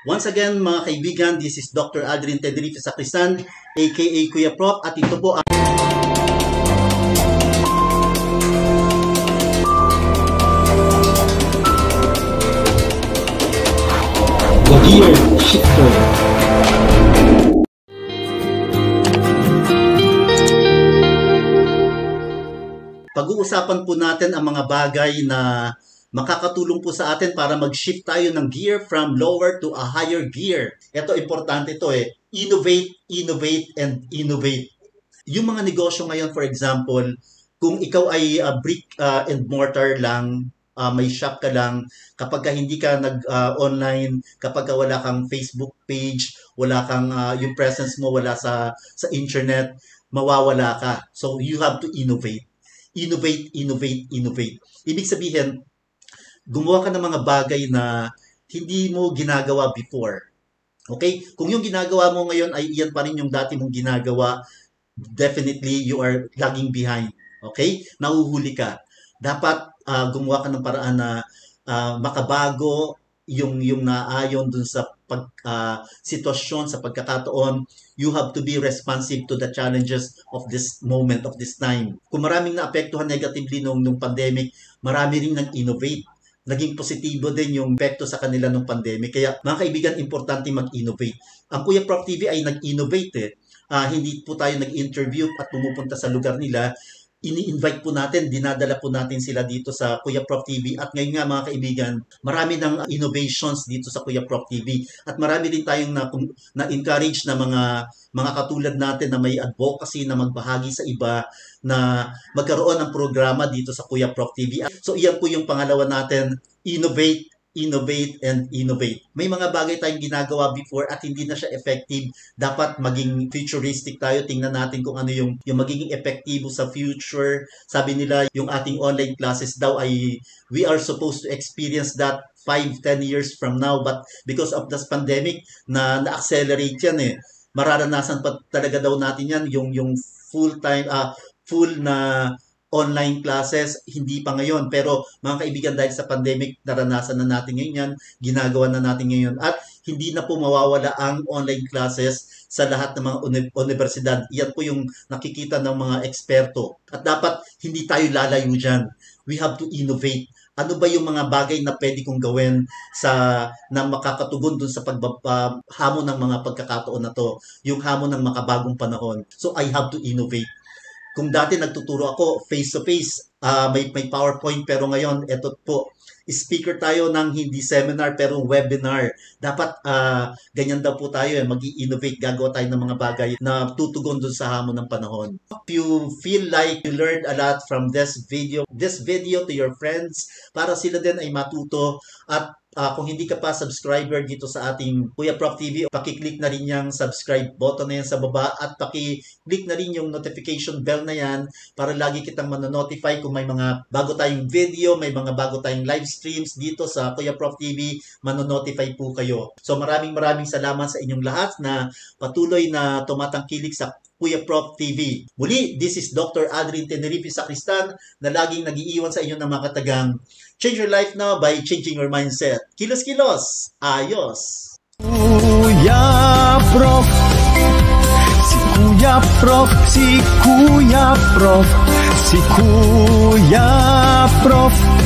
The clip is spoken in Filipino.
Once again mga kaibigan, this is Dr. Aldrin Tenerife Sacristan, aka Kuya Prof, at ito po ang The Gear Shifter. Pag-uusapan po natin ang mga bagay na makakatulong po sa atin para mag-shift tayo ng gear from lower to a higher gear. Ito, importante ito Innovate, innovate, and innovate. Yung mga negosyo ngayon, for example, kung ikaw ay brick and mortar lang, may shop ka lang, kapag hindi ka nag-online, kapag wala kang Facebook page, wala kang yung presence mo, wala sa internet, mawawala ka. So, you have to innovate. Innovate, innovate, innovate. Ibig sabihin, gumawa ka ng mga bagay na hindi mo ginagawa before. Okay? Kung yung ginagawa mo ngayon ay iyan pa rin yung dati mong ginagawa, definitely you are lagging behind. Okay? Nahuhuli ka. Dapat gumawa ka ng paraan na makabago yung naayon dun sa sitwasyon, sa pagkakataon. You have to be responsive to the challenges of this moment, of this time. Kung maraming naapektuhan negatively nung pandemic, marami rin nag-innovate. Naging positibo din yung epekto sa kanila nung pandemic. Kaya mga kaibigan, importante mag-innovate. Ang Kuya Prof TV ay nag-innovate hindi po tayo nag-interview at pumupunta sa lugar nila. Ini-invite po natin, dinadala po natin sila dito sa Kuya Prof TV. At ngayon nga mga kaibigan, marami ng innovations dito sa Kuya Prof TV. At marami rin tayong na-encourage na mga katulad natin na may advocacy na magbahagi sa iba, na magkaroon ng programa dito sa Kuya Prof TV. So iyan po yung pangalawa natin, innovate, innovate, and innovate. May mga bagay tayong ginagawa before at hindi na siya effective. Dapat maging futuristic tayo. Tingnan natin kung ano yung magiging epektibo sa future. Sabi nila, yung ating online classes daw ay we are supposed to experience that 5-10 years from now. But because of this pandemic, na-accelerate yan mararanasan pa talaga daw natin yan, yung full na online classes, hindi pa ngayon. Pero mga kaibigan, dahil sa pandemic, naranasan na natin ngayon yan, ginagawa na natin ngayon. At hindi na po mawawala ang online classes sa lahat ng mga universidad. Yan po yung nakikita ng mga eksperto. At dapat hindi tayo lalayo dyan. We have to innovate. Ano ba yung mga bagay na pwede kong gawin na makakatugon dun sa hamon ng mga pagkakataon na to, yung hamon ng makabagong panahon. So I have to innovate. Kung dati nagtuturo ako face-to-face, may PowerPoint, pero ngayon, eto po, speaker tayo ng hindi seminar, pero webinar. Dapat ganyan daw po tayo, mag-i-innovate, gagawa tayo ng mga bagay na tutugon dun sa hamon ng panahon. If you feel like you learned a lot from this video to your friends, para sila din ay matuto. At kung hindi ka pa subscriber dito sa ating Kuya Prof TV, paki-click na rin yung subscribe button na yan sa baba at paki-click na rin yung notification bell na yan para lagi kitang manonotify kung may mga bago tayong video, may mga bago tayong live streams dito sa Kuya Prof TV, manonotify po kayo. So maraming salamat sa inyong lahat na patuloy na tumatangkilik sa Kuya Prof TV. Muli, this is Dr. Aldrin Tenerife Sacristan na laging nag-iiwan sa inyo ng mga katagang change your life now by changing your mindset. Kilos-kilos! Ayos! Kuya Prof, si Kuya Prof, si Kuya Prof, si Kuya Prof.